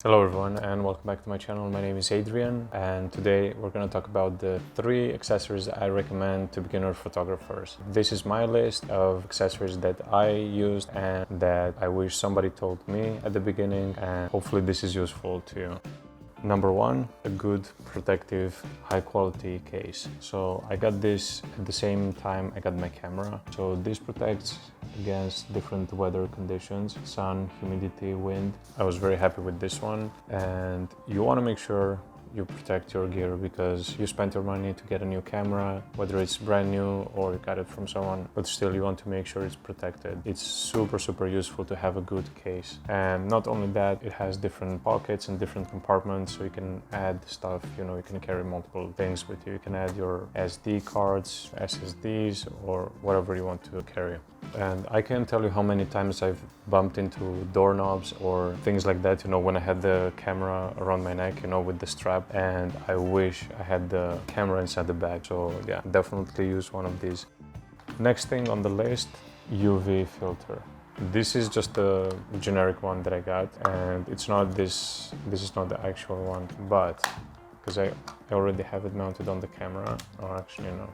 Hello everyone and welcome back to my channel. My name is Adrian and today we're going to talk about the 3 accessories I recommend to beginner photographers. This is my list of accessories that I used and that I wish somebody told me at the beginning, and hopefully this is useful to you. Number 1, a good protective high quality case. So I got this at the same time I got my camera. So this protects against different weather conditions, sun, humidity, wind. I was very happy with this one, and you want to make sure you protect your gear because you spent your money to get a new camera, whether it's brand new or you got it from someone, but still you want to make sure it's protected. It's super useful to have a good case. And not only that, it has different pockets and different compartments, so you can add stuff, you can carry multiple things with you. You can add your SD cards, SSDs, or whatever you want to carry. And I can't tell you how many times I've bumped into doorknobs or things like that, when I had the camera around my neck, with the strap, and I wish I had the camera inside the bag. So yeah, definitely use one of these. Next thing on the list, UV filter. This is just a generic one that I got, and it's not this is not the actual one, but because I already have it mounted on the camera, or actually no.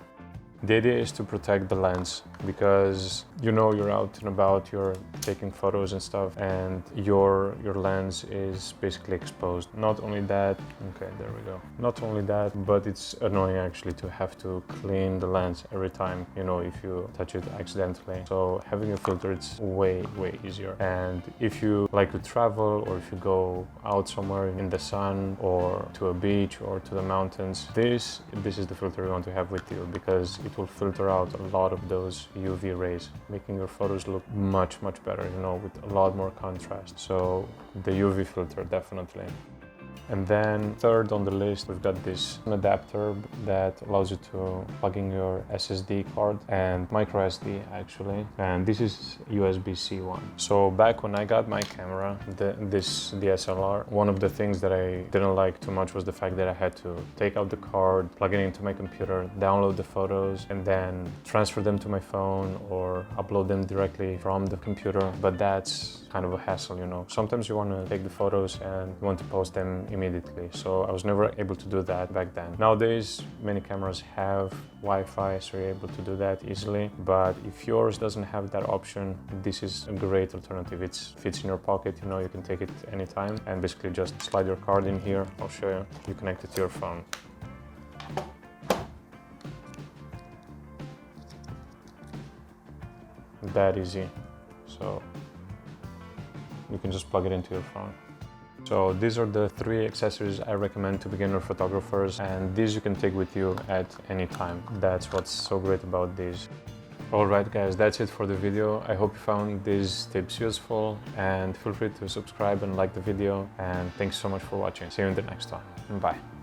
The idea is to protect the lens because you're out and about, you're taking photos and stuff, and your lens is basically exposed. Not only that, okay, there we go. Not only that, but it's annoying actually to have to clean the lens every time, if you touch it accidentally. So having a filter, it's way easier. And if you like to travel, or if you go out somewhere in the sun or to a beach or to the mountains, this is the filter you want to have with you, because it will filter out a lot of those UV rays, making your photos look much better, with a lot more contrast. So the UV filter, definitely. And then third on the list, we've got this adapter that allows you to plug in your SSD card and micro SD actually, and this is USBC one. So back when I got my camera, this DSLR, one of the things that I didn't like too much was the fact that I had to take out the card, plug it into my computer, download the photos, and then transfer them to my phone or upload them directly from the computer. But that's kind of a hassle, Sometimes you want to take the photos and you want to post them immediately. So I was never able to do that back then. Nowadays, many cameras have Wi-Fi, so you're able to do that easily. But if yours doesn't have that option, this is a great alternative. It fits in your pocket, you can take it anytime, and basically just slide your card in here. I'll show you. You connect it to your phone. That easy. So you can just plug it into your phone. So these are the 3 accessories I recommend to beginner photographers, and these you can take with you at any time. That's what's so great about these. Alright guys, that's it for the video. I hope you found these tips useful, and feel free to subscribe and like the video, and thanks so much for watching. See you in the next one. Bye.